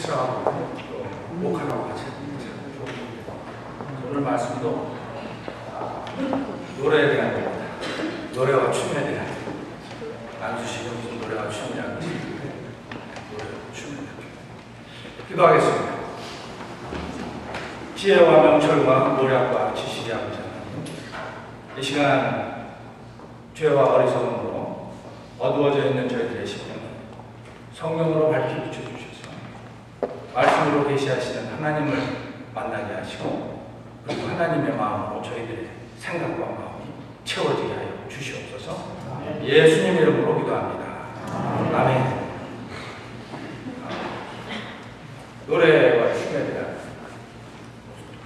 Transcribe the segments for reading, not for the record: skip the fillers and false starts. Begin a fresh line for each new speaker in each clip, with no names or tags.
치라고 또 목하라고 같이 오늘 말씀도 노래에 대한 겁니다. 노래와 춤에 대한 안수식은 무슨 노래와 춤이냐고 노래와 춤에 대한 기도하겠습니다. 지혜와 명철과 모략과 지식이 아버지 하나님, 이 시간 죄와 어리석음으로 어두워져 있는 저희들의 심령을 성령으로 밝히 비춰주셔서 말씀으로 계시하시는 하나님을 만나게 하시고 그리고 하나님의 마음으로 저희들의 생각과 마음이 채워지게 하여 주시옵소서. 예수님 이름으로 기도합니다. 아멘. 노래와 춤에 대한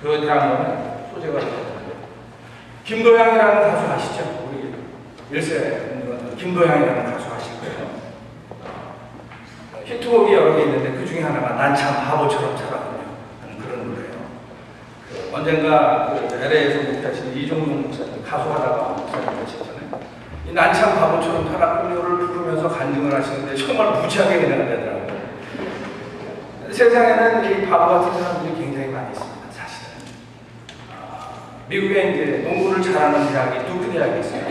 그 대학로는 소재가 되었는데 김도양이라는 가수 아시죠? 우리 1세 김도양이라는 가수 아실 거예요. 히트곡이 여러 개 있는데 그 중에 하나가 난 참 바보처럼 살았군요 하는 그런 노래예요. 언젠가 LA에서 목회하신 이종용 목사님 가수하다가 목사님 하셨잖아요. 이 난 참 바보처럼 살았군요를 부르면서 간증을 하시는데 정말 무지하게 은혜가 되더라고요. 세상에는 이 바보 같은 사람들이 굉장히 많이 있습니다. 사실은 미국에 이제 농구를 잘하는 대학이 두크 대학이 있어요.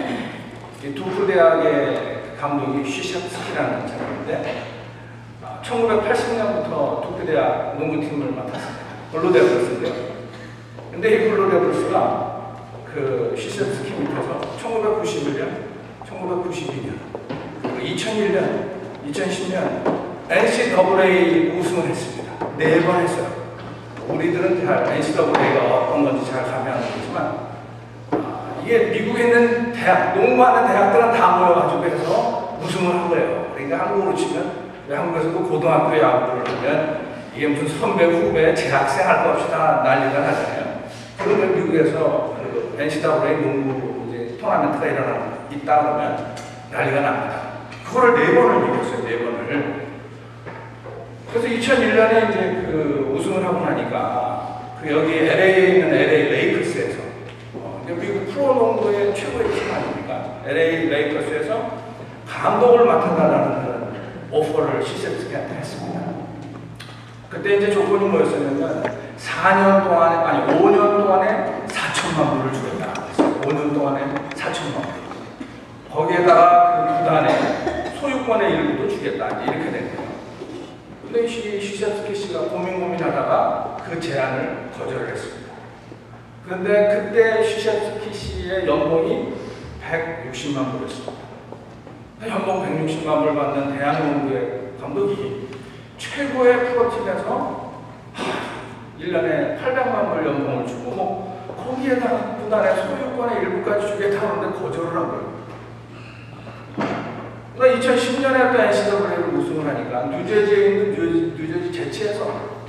이 두크 대학의 감독이 쉬샵스키라는 사람인데 1980년부터 두크 대학 농구팀을 맡았습니다. 블루데블스인데요. 근데 이 블루데블스가 그 쉬샵스키 밑에서 1991년, 1992년, 2001년, 2010년 NCAA 우승을 했습니다. 4번 했어요. 우리들은 잘 NCAA가 어떤 건지 잘 감이 안 오지만 이게 미국에 있는 대학, 농구하는 대학들은 다 모여가지고 해서 우승을 한 거예요. 그러니까 한국으로 치면 한국에서도 고등학교 야구를 하면 이게 무슨 선배, 후배, 재학생 할 거 없이 다 난리가 나잖아요. 그러면 미국에서 그 NCAA 농구 이제 토너먼트가 있다 그러면 난리가 납니다. 그거를 4번을 이겼어요. 4번을. 그래서 2001년에 이제 그 우승을 하고 나니까 그 여기 LA에 있는 LA 레이커스에서 미국 프로농구의 최고의 팀 아닙니까? LA 레이커스에서 감독을 맡아달라는 그런 오퍼를 시셉스키한테 했습니다. 그때 이제 조건이 뭐였었냐면 4년 동안에, 아니 5년 동안에 4천만 불을 주겠다. 5년 동안에 4천만 불. 거기에다가 그 구단의 소유권의 일부도 주겠다. 이렇게 된 거예요. 근데 시셉스키 씨가 고민하다가 그 제안을 거절을 했습니다. 그런데 그때 시셉스키 씨의 연봉이 160만 불이었습니다. 연봉 160만 불 받는 대한농구의 감독이 최고의 프로팀에서 1년에 800만 불 연봉을 주고 거기에다가 구단의 소유권의 일부까지 주겠다는데 거절을 한 거예요. 그러니까 2010년에 또 NCAA를 우승을 하니까 뉴저지에 있는 뉴저지 제치에서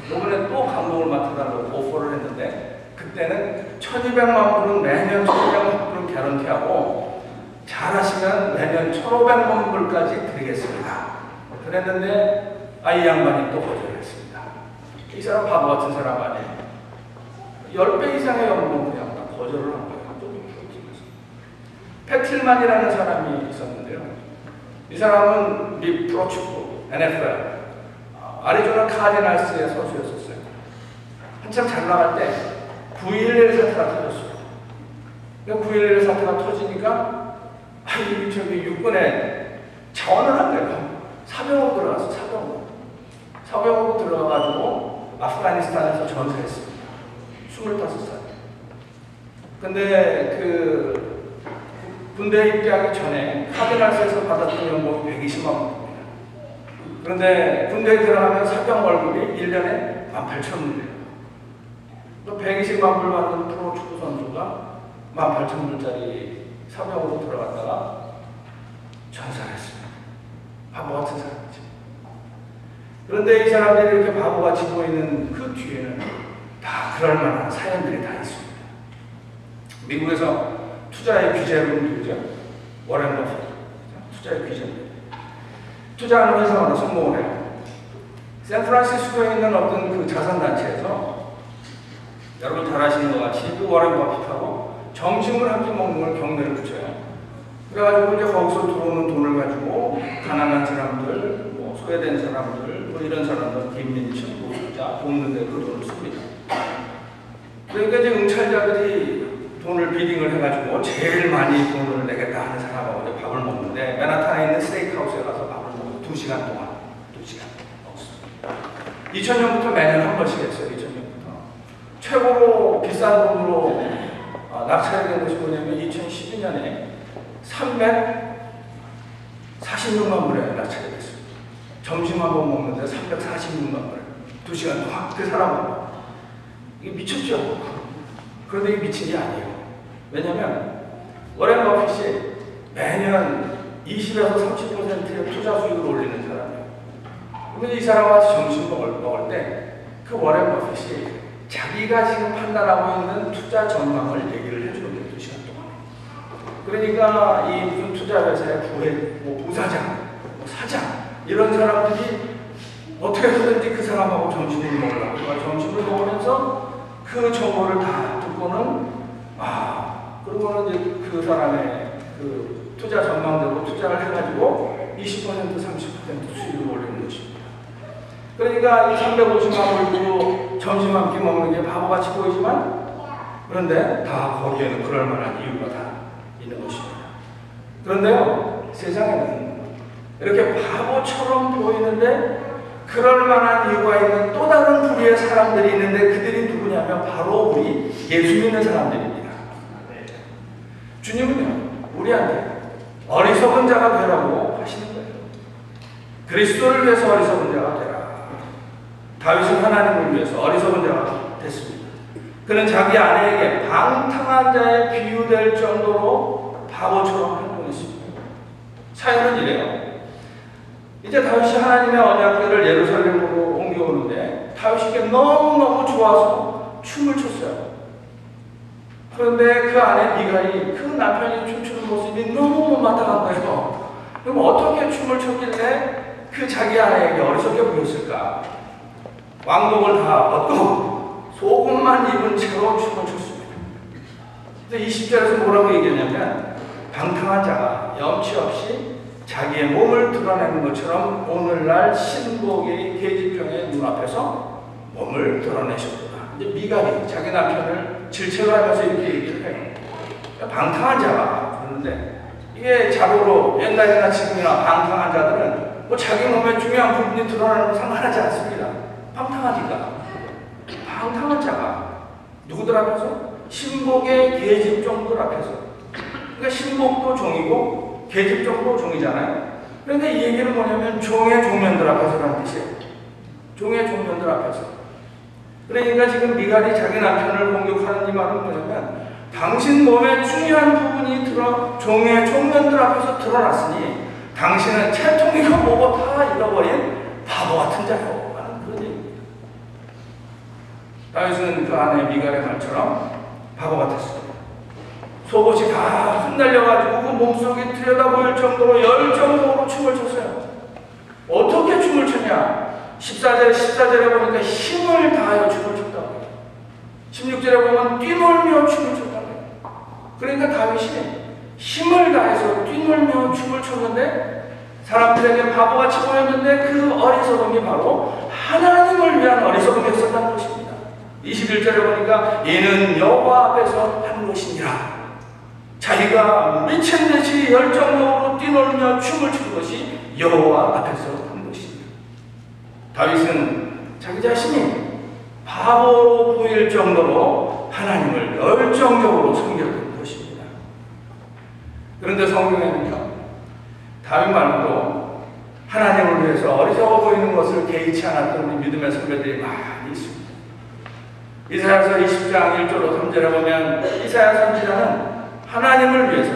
이번에 또 감독을 맡아달라고 오퍼를 했는데 그때는 1200만 불은 매년 1200만 불은 개런티하고 잘하시면 매년 1500만 불까지 드리겠습니다. 그랬는데 이 양반이 또 거절을 했습니다. 이 사람 바보 같은 사람 아니에요. 10배 이상의 연봉을 그냥 거절을 한 거예요. 패틀만이라는 사람이 있었는데요. 이 사람은 미 프로축구, NFL, 아리조나 카디널스의 선수였었어요. 한참 잘 나갈 때 9.11 사태가 터졌어요. 9.11 사태가 터지니까 저기 육군에 자원을 한 거예요. 사병으로 들어갔어, 사병으로. 사병으로 들어가가지고 아프가니스탄에서 전사했습니다. 25살. 근데 그 군대에 입대하기 전에 카디널스에서 받았던 연봉이 120만 원입니다. 그런데 군대에 들어가면 사병 월급이 1년에 18,000불이에요. 또 120만 불 받는 프로 축구 선수가 18,000불짜리 사병으로 들어갔다가 전사를 했습니다. 바보 같은 사람이죠. 그런데 이 사람들이 이렇게 바보같이 보이는 그 뒤에는 다 그럴 만한 사연들이 다 있습니다. 미국에서 투자의 귀재로 누구죠? 워렌 버핏. 투자의 귀재입니다. 투자하는 회사마다 성공을 해요. 샌프란시스코에 있는 어떤 그 자산단체에서 여러분 잘 아시는 것 같이 그 워렌 버핏하고 점심을 함께 먹는 걸 경매를 붙여요. 그래가지고 이제 거기서 들어오는 돈을 가지고 가난한 사람들, 뭐 소외된 사람들, 뭐 이런 사람들, 빈민층, 노숙자, 돕는 데도 돈을 씁니다. 그러니까 이제 응찰자들이 돈을 비딩을 해가지고 제일 많이 돈을 내겠다 하는 사람하고 이제 밥을 먹는데, 맨하탄에 있는 스테이크하우스에 가서 밥을 먹고 2시간 동안, 2시간 먹습니다. 2000년부터 매년 한 번씩 했어요. 2000년부터. 최고로 비싼 돈으로 낙찰이 된 것이 뭐냐면 2012년에 346만 불에 낙찰이 됐어요. 점심 한 번 먹는데 346만 불에 2시간 동안 그 사람은 이게 미쳤죠. 그런데 이게 미친 게 아니에요. 왜냐면 워렌 버핏이 매년 20에서 30%의 투자 수익을 올리는 사람이에요. 그런데 이 사람과 점심 먹을 때 그 워렌 버핏이 자기가 지금 판단하고 있는 투자 전망을 얘기를 해주는 2시간 동안. 그러니까 이 무슨 투자 회사의 부사장, 사장 이런 사람들이 어떻게 해서든지 그 사람하고 점심을 먹으려고 점심을 먹으면서 그 정보를 다 듣고는 그러고는 이제 그 사람의 그 투자 전망대로 투자를 해가지고 20% 30% 수익을 올리는 것입니다. 그러니까 이 350만 불 주고 점심 한 끼 먹는 게 바보같이 보이지만 그런데 다 거기에는 그럴 만한 이유가 다 있는 것입니다. 그런데요, 세상에는 이렇게 바보처럼 보이는데 그럴 만한 이유가 있는 또 다른 부류의 사람들이 있는데 그들이 누구냐면 바로 우리 예수 믿는 사람들입니다. 주님은요, 우리한테 어리석은 자가 되라고 하시는 거예요. 그리스도를 위해서 어리석은 자가 되라. 다윗은 하나님을 위해서 어리석은 자가 됐습니다. 그는 자기 아내에게 방탕한 자에 비유될 정도로 바보처럼 행동했습니다. 사연은 이래요. 이제 다윗이 하나님의 언약궤를 예루살렘으로 옮겨오는데 다윗에게 너무너무 좋아서 춤을 췄어요. 그런데 그 아내 미갈이 그 남편이 춤추는 모습이 너무 못마땅한 거예요. 그럼 어떻게 춤을 췄길래 그 자기 아내에게 어리석게 보였을까? 왕복을 다 벗고 속옷만 입은 채로 춤을 췄습니다. 근데 20절에서 뭐라고 얘기했냐면 방탕한 자가 염치 없이 자기의 몸을 드러내는 것처럼 오늘날 신복의 계집종의 눈앞에서 몸을 드러내셨구나. 이제 미갈이 자기 남편을 질책을 하면서 이렇게 얘기를 해요. 방탕한 자가 그러는데 이게 자고로 옛날이나 지금이나 방탕한 자들은 뭐 자기 몸에 중요한 부분이 드러나는 건 상관하지 않습니다. 방탕하니까. 방탕한 자가 누구들 앞에서? 신복의 계집종들 앞에서. 그러니까 신복도 종이고 계집종도 종이잖아요. 그런데 이 얘기는 뭐냐면 종의 종면들 앞에서라는 뜻이에요. 종의 종면들 앞에서. 그러니까 지금 미갈이 자기 남편을 공격하는 이 말은 뭐냐면 당신 몸에 중요한 부분이 종의 종면들 앞에서 드러났으니 당신은 채통이고 뭐고 다 잃어버린 바보 같은 자요. 다윗은 그 아내 미갈의 말처럼 바보 같았습니다. 속옷이 다 흩날려가지고 그 몸속이 들여다보일 정도로 열정적으로 춤을 췄어요. 어떻게 춤을 췄냐? 14절에 보니까 힘을 다하여 춤을 췄다고 해요. 16절에 보면 뛰놀며 춤을 췄다고 해요. 그러니까 다윗이 힘을 다해서 뛰놀며 춤을 췄는데 사람들에게 바보같이 보였는데 그 어리석음이 바로 하나님을 위한 어리석음이었었다는 것입니다. 21절에 보니까 이는 여호와 앞에서 한 것이니라. 자기가 미친 듯이 열정적으로 뛰놀며 춤을 춘 것이 여호와 앞에서 한 것입니다. 다윗은 자기 자신이 바보로 보일 정도로 하나님을 열정적으로 섬겼던 것입니다. 그런데 성경에는요, 다윗 말고도 하나님을 위해서 어리석어 보이는 것을 개의치 않았던 우리 믿음의 선배들이 많이 있습니다. 이사야서 20장 1절로 3절에 보면 이사야 선지자는 하나님을 위해서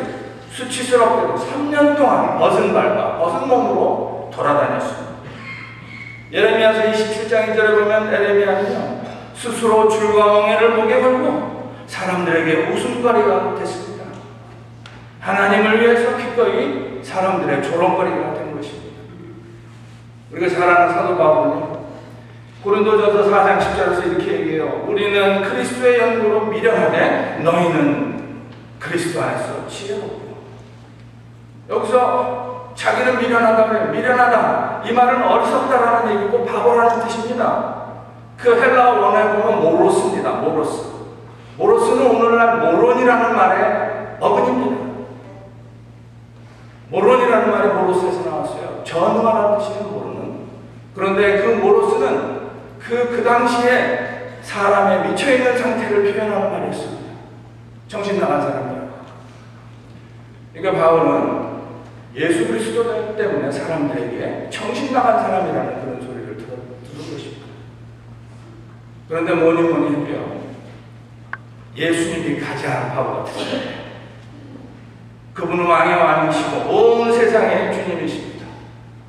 수치스럽게도 3년 동안 벗은 발과 벗은 몸으로 돌아다녔습니다. 예레미야서 27장 2절에 보면 에레미야는요, 스스로 줄과 멍에를 목에 걸고 사람들에게 웃음거리가 됐습니다. 하나님을 위해서 기꺼이 사람들의 조롱거리가 된 것입니다. 우리가 잘 아는 사도 바울은요, 고린도전서 4장 10절에서 이렇게 얘기해요. 우리는 그리스도의 연고로 미련하되 너희는 그리스도 안에서 지혜롭고. 여기서 자기는 미련하다고 해요. 미련하다. 이 말은 어리석다라는 얘기고 바보라는 뜻입니다. 그 헬라 원어에 보면 모로스입니다. 모로스. 모로스는 오늘날 모론이라는 말의 어근입니다. 모론이라는 말이 모로스에서 나왔어요. 전화라는 뜻이에요, 모론은. 그런데 그 모로스는 그 당시에 사람의 미쳐있는 상태를 표현하는 말이었습니다. 정신 나간 사람이에요. 그러니까 바울은 예수 그리스도 때문에 사람들에게 정신 나간 사람이라는 그런 소리를 들은 것입니다. 그런데 뭐니 해도요, 예수님이 가장 바보 같으세요. 그분은 왕의 왕이시고 온 세상의 주님이십니다.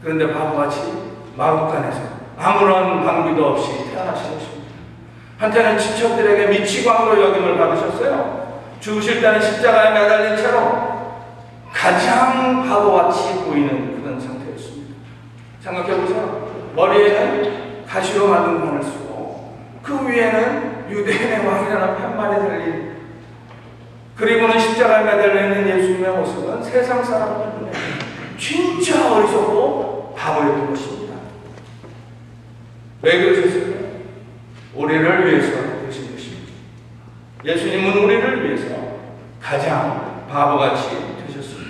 그런데 바보같이 마국간에서 아무런 방비도 없이 태어나신 것입니다. 한때는 친척들에게 미치광으로 여김을 받으셨어요. 죽으실 때는 십자가에 매달린 채로 가장 바보같이 보이는 그런 상태였습니다. 생각해보세요. 머리에는 가시로 만든 관을 쓰고 그 위에는 유대인의 왕이라는 편말이 달린, 그리고는 십자가에 매달려있는 예수님의 모습은 세상 사람들 눈에 진짜 어리석고 바보였던 것입니다. 왜 그러셨을까요? 우리를 위해서 그러신 것입니다. 예수님은 우리를 위해서 가장 바보같이 되셨습니다.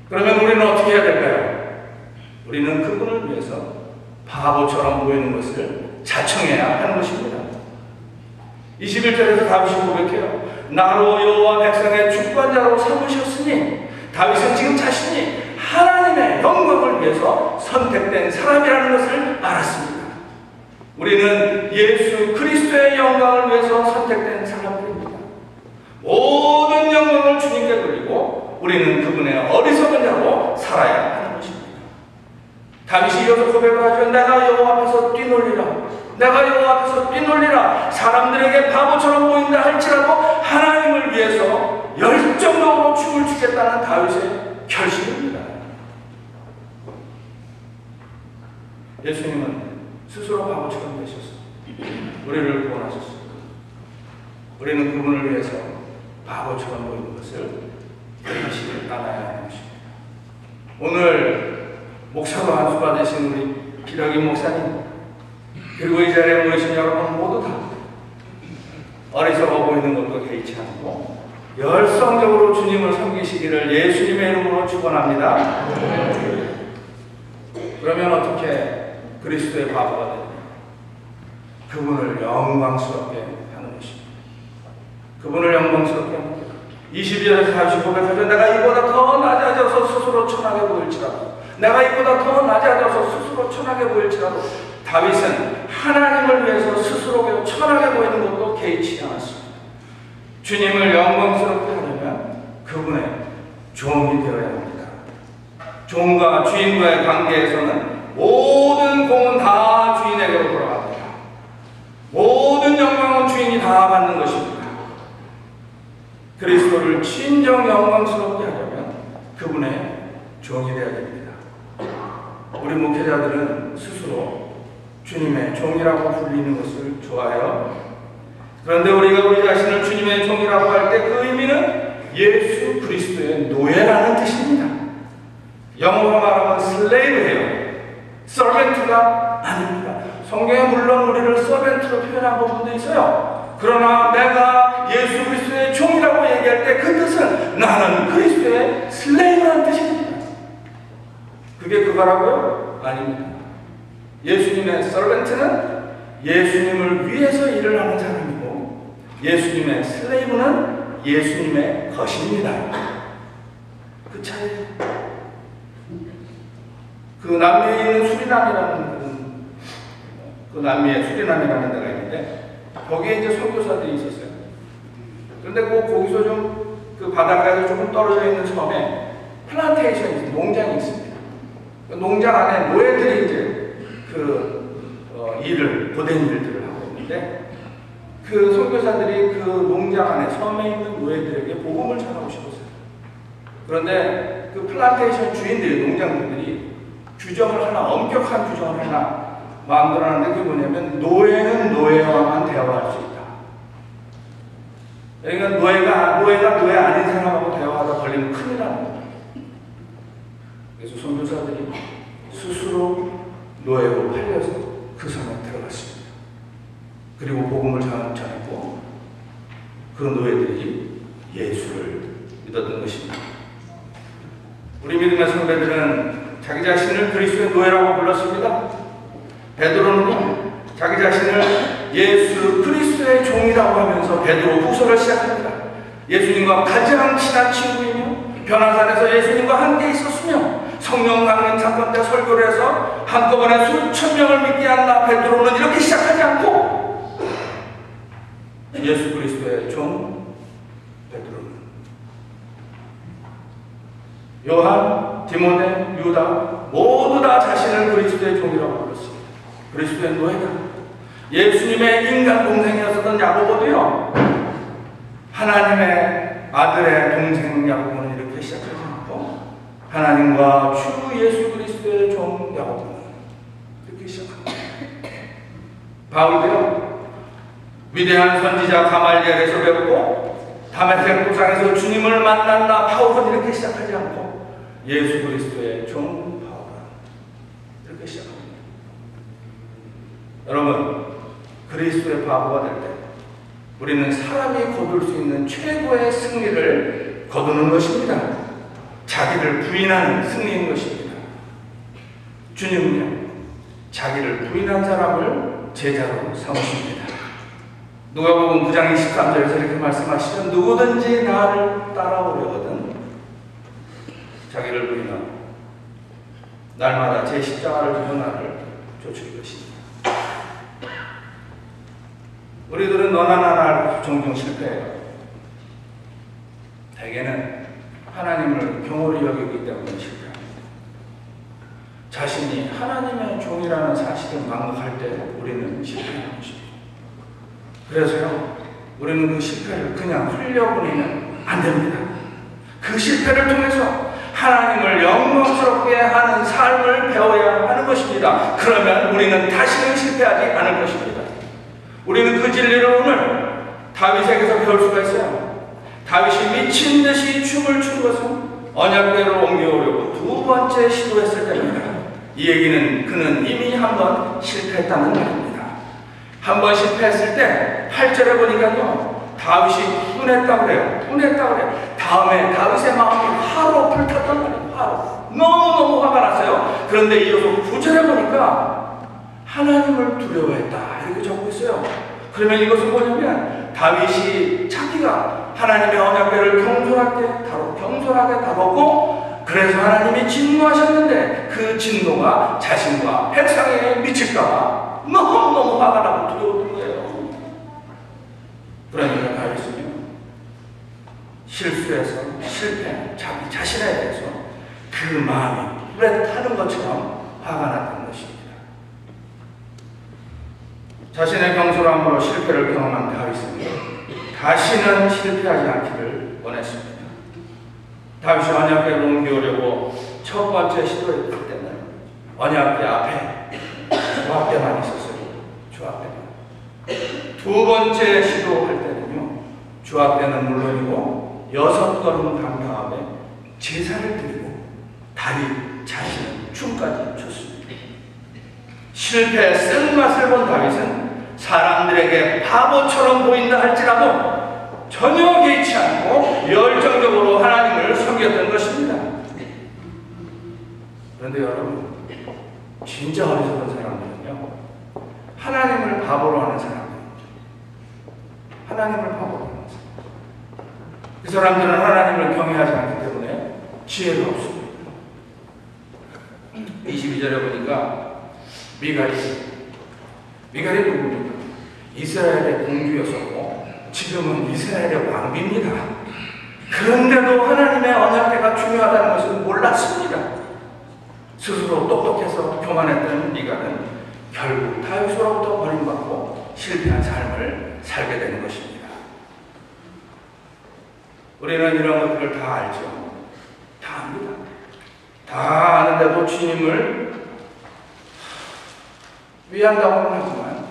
그러면 우리는 어떻게 해야 될까요? 우리는 그분을 위해서 바보처럼 보이는 것을 자청해야 하는 것입니다. 21절에서 다윗이 고백해요. 나로 여호와 백성의 주권자로 삼으셨으니, 다윗은 지금 자신이 하나님의 영광을 위해서 선택된 사람이라는 것을 알았습니다. 우리는 예수 그리스도의 영광을 위해서 선택된 사람들입니다. 모든 영광을 주님께 돌리고 우리는 그분의 어리석은 자로 살아야 하는 것입니다. 다윗이 이어서 고백을 하죠. 내가 여호와 앞에서 뛰놀리라. 내가 여호와 앞에서 뛰놀리라. 사람들에게 바보처럼 보인다 할지라도 하나님을 위해서 열정적으로 춤을 추겠다는 다윗의 결심입니다. 예수님은 스스로 바보처럼 되셔서 우리를 구원하셨습니다. 우리는 그분을 위해서 바보처럼 보이는 것을 반드시 따라야 하는 것입니다. 오늘 목사로 안수 받으신 우리 기덕인 목사님, 그리고 이 자리에 모이신 여러분 모두 다 어리석어 보이는 것도 개의치 않고 열성적으로 주님을 섬기시기를 예수님의 이름으로 축원합니다. 그러면 어떻게 그리스도의 바보가 됩니까? 그분을 영광스럽게 하는 것입니다. 그분을 영광스럽게 합니다. 22절에서 다시 고백하죠. 내가 이보다 더 낮아져서 스스로 천하게 보일지라도, 내가 이보다 더 낮아져서 스스로 천하게 보일지라도, 다윗은 하나님을 위해서 스스로 천하게 보이는 것도 개의치 않았습니다. 주님을 영광스럽게 하려면 그분의 종이 되어야 합니다. 종과 주인과의 관계에서는 모든 공은 다 주인에게로 돌아갑니다. 모든 영광은 주인이 다 받는 것입니다. 그리스도를 진정 영광스럽게 하려면 그분의 종이 되어야 됩니다. 우리 목회자들은 스스로 주님의 종이라고 불리는 것을 좋아해요. 그런데 우리가 우리 자신을 주님의 종이라고 할 때 그 의미는 예수 그리스도의 노예라는 뜻입니다. 영어로 말하면 슬레이브예요. 서벤트가 아닙니다. 성경에 물론 우리를 서벤트로 표현한 부분도 있어요. 그러나 내가 예수 그리스도의 종이라고 얘기할 때 그 뜻은 나는 그리스도의 슬레이브라는 뜻입니다. 그게 그거라고요? 아닙니다. 예수님의 서벤트는 예수님을 위해서 일을 하는 사람이고, 예수님의 슬레이브는 예수님의 것입니다. 그 차이예요. 그 남미에 있는 수리남이라는 그 남미에 수리남이라는 데가 있는데 거기에 이제 선교사들이 있었어요. 그런데 거기서 좀 그 바닷가에서 조금 떨어져 있는 섬에 플란테이션이 농장이 있습니다. 그 농장 안에 노예들이 이제 고된 일들을 하고 있는데 그 선교사들이 그 농장 안에 섬에 있는 노예들에게 복음을 전하고 싶었어요. 그런데 그 플란테이션 주인들이, 농장주들이 엄격한 규정을 하나 만들어놨는데 그게 뭐냐면 노예는 노예와만 대화할 수 있다. 그러니까 노예가 노예 아닌 사람하고 대화하다 걸리면 큰일 나는 거예요. 그래서 선교사들이 스스로 노예로 팔려서 그 성에 들어갔습니다. 그리고 복음을 전했고 그 노예들이 예수를 믿었던 것입니다. 우리 믿음의 선배들은 자기 자신을 그리스도의 노예라고 불렀습니다. 베드로는 자기 자신을 예수 그리스도의 종이라고 하면서 베드로 후서를 시작합니다. 예수님과 가장 친한 친구이며 변화산에서 예수님과 함께 있었으며 성령 강림 사건 때 설교를 해서 한꺼번에 수천 명을 믿게 한 나 베드로는 이렇게 시작하지 않고 예수 그리스도의 종 베드로는 요한, 디모데, 유다 모두 다 자신을 그리스도의 종이라고 불렀습니다. 그리스도의 노예다. 예수님의 인간 동생이었던 야고보도요, 하나님의 아들의 동생 야고보는 이렇게 시작하지 않고 하나님과 주 예수 그리스도의 종 야고보는 이렇게 시작합니다. 바울도요, 위대한 선지자 가말리엘에서 배웠고 다메섹 도상에서 주님을 만났나 바울은 이렇게 시작하지 않고 예수 그리스도의 종 바울은 이렇게 시작합니다. 여러분, 그리스도의 바보가 될 때 우리는 사람이 거둘 수 있는 최고의 승리를 거두는 것입니다. 자기를 부인하는 승리인 것입니다. 주님은요, 자기를 부인한 사람을 제자로 삼으십니다. 누가복음 9장 23절에서 이렇게 말씀하시죠. 누구든지 나를 따라오려거든 자기를 부인하고 날마다 제 십자가를 지고 나를 쫓을 것입니다. 우리들은 너나 나나 종종 실패해요. 대개는 하나님을 경홀히 여기기 때문에 실패합니다. 자신이 하나님의 종이라는 사실을 망각할 때 우리는 실패하는 것입니다. 그래서요, 우리는 그 실패를 그냥 흘려보내면 안 됩니다. 그 실패를 통해서 하나님을 영광스럽게 하는 삶을 배워야 하는 것입니다. 그러면 우리는 다시는 실패하지 않을 것입니다. 우리는 그 진리를 오늘 다윗에게서 배울 수가 있어요. 다윗이 미친 듯이 춤을 춘 것은 언약궤를 옮겨오려고 두 번째 시도했을 때입니다. 이 얘기는 그는 이미 한 번 실패했다는 말입니다. 한 번 실패했을 때 8절에 보니까요, 다윗이 분했다고 그래요. 분했다고 그래요. 다음에 다윗의 마음이 화로 불탔단 말이에요. 화로. 너무너무 화가 났어요. 그런데 이어서 9절에 보니까 하나님을 두려워했다 이렇게 적고 있어요. 그러면 이것은 뭐냐면 다윗이 자기가 하나님의 언약궤를 경솔하게 다뤘고 그래서 하나님이 진노하셨는데 그 진노가 자신과 백성에게 미칠까 너무너무 화가 나고 두려웠던 거예요. 그러니까 다윗은요, 실수해서 실패한 자기 자신에 대해서 그 마음이 불에 타는 것처럼 화가 났던 것입니다. 자신의 경솔함으로 실패를 경험한 다윗은 다시는 실패하지 않기를 원했습니다. 다윗이 언약궤를 옮겨오려고 첫 번째 시도했을 때는 언약궤 앞에 주 앞에만 있었어요. 주 앞에만. 두 번째 시도할 때는요, 주 앞에는 물론이고 6걸음 간 다음에 제사를 드리고 다윗 자신은 춤까지 췄습니다. 실패의 쓴맛을 본 다윗은 사람들에게 바보처럼 보인다 할지라도 전혀 개의치 않고 열정적으로 하나님을 섬겼던 것입니다. 그런데 여러분, 진짜 어리석은 사람들은요, 하나님을 바보로 하는 사람들입니다. 하나님을 바보로 하는 사람. 그 사람들은 하나님을 경외하지 않기 때문에 지혜가 없습니다. 22절에 보니까 미갈이 누굽니까? 이스라엘의 공주였었고 지금은 이스라엘의 왕비입니다. 그런데도 하나님의 언약궤가 중요하다는 것을 몰랐습니다. 스스로 똑똑해서 교만했던 미갈은 결국 다윗으로부터 버림받고 실패한 삶을 살게 되는 것입니다. 우리는 이런 것들을 다 알죠. 다 압니다. 다 아는데도 주님을 위한다고는 하지만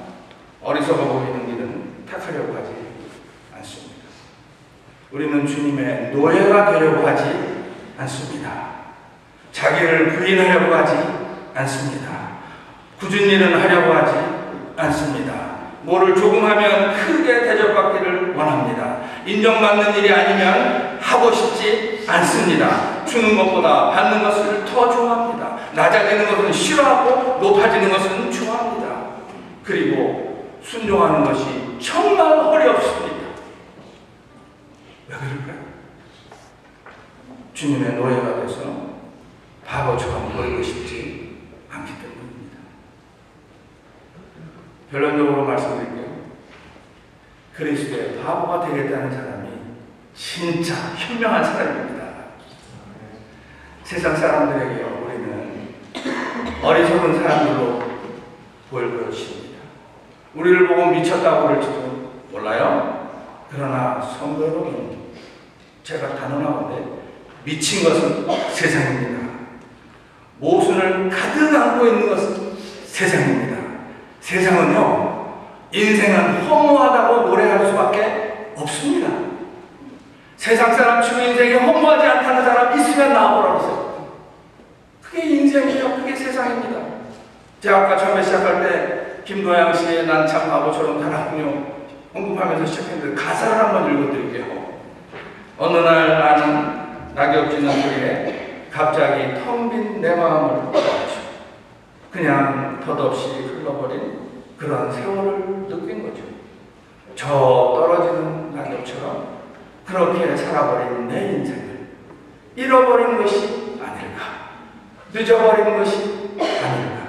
어리석어 보이는 일은 택하려고 하지 않습니다. 우리는 주님의 노예가 되려고 하지 않습니다. 자기를 부인하려고 하지 않습니다. 굳은 일은 하려고 하지 않습니다. 뭐를 조금 하면 크게 대접받기를 원합니다. 인정받는 일이 아니면 하고 싶지 않습니다. 주는 것보다 받는 것을 더 좋아합니다. 낮아지는 것은 싫어하고 높아지는 것은 좋아합니다. 그리고 순종하는 것이 정말 어렵습니다. 왜 그럴까요? 주님의 노예가 돼서 바보처럼 보이고 싶지 않기 때문입니다. 결론적으로 말씀드릴게요. 그리스도의 바보가 되겠다는 사람이 진짜 현명한 사람입니다. 세상 사람들에게 우리는 어리석은 사람들로 보일 것입니다. 우리를 보고 미쳤다고 그럴지도 몰라요. 그러나 성도 여러분, 제가 단언하건대 미친 것은 세상입니다. 모순을 가득 안고 있는 것은 세상입니다. 세상은요, 인생은 허무하다고 노래할 수밖에 없습니다. 세상 사람 치고 인생이 허무하지 않다는 사람 있으면 나오라고 하세요. 그게 인생이에요. 그게 세상입니다. 제가 아까 처음에 시작할 때 김도양 씨의 난 참 바보처럼 살았군요 언급하면서 시작했는데 가사를 한번 읽어드릴게요. 어느 날 나는 낙엽지는 소리에 갑자기 텅 빈 내 마음을 보았죠. 그냥 덧없이 흘러버린 그런 세월을 느낀 거죠. 저 떨어지는 낙엽처럼 그렇게 살아버린 내 인생을 잃어버린 것이 아닐까, 늦어버린 것이 아닐까,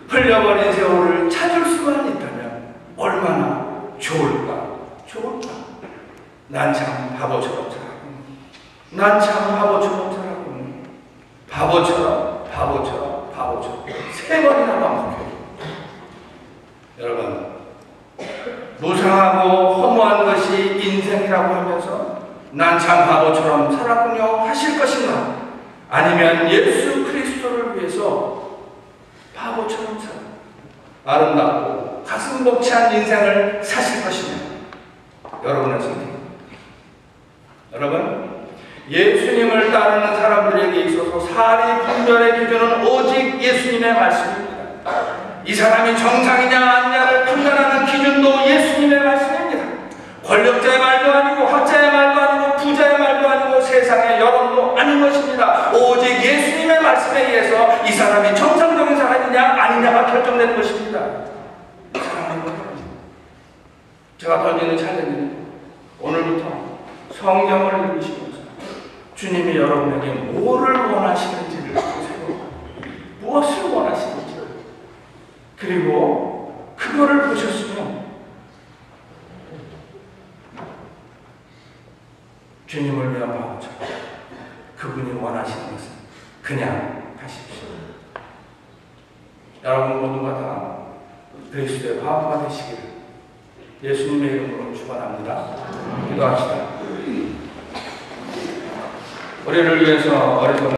흘려버린 세월을 찾을 수만 있다면 얼마나 좋을까. 난 참 바보처럼 살았군. 난 참 바보처럼 살았군. 바보처럼 세 번이나 반복해요. 여러분, 무상하고 허무한 것이 인생이라고 하면서 난 참 바보처럼 살았군요 하실 것인가? 아니면 예수 그리스도를 위해서 바보처럼 살아 아름답고 가슴 벅찬 인생을 사실 것이냐? 여러분의 선택입니다. 여러분, 예수님을 따르는 사람들에게 있어서 사리 분별의 기준은 오직 예수님의 말씀입니다. 이 사람이 정상이냐 아니냐를 판단하는 기준도 예수님의 말씀입니다. 권력자의 말도 아니고 학자의 말도 아니고 부자의 말도 아니고 세상의 여론도 아닌 것입니다. 오직 예수님의 말씀에 의해서 이 사람이 정상적인 사람이냐 아니냐가 결정되는 것입니다. 사랑하는 여러분, 제가 던지는 챌린지는 오늘부터 성경을 읽으시면서 주님이 여러분에게 뭐를 원하시는지를 보세요. 무엇을 원하시는지. 그리고 그거를 보셨으면 주님을 위한 바보처럼 그분이 원하시는 것은 그냥 하십시오. 여러분 모두가 다 그리스도의 바보가 되시기를 예수님의 이름으로 축원합니다. 기도합시다. 우리를 위해서 어리석은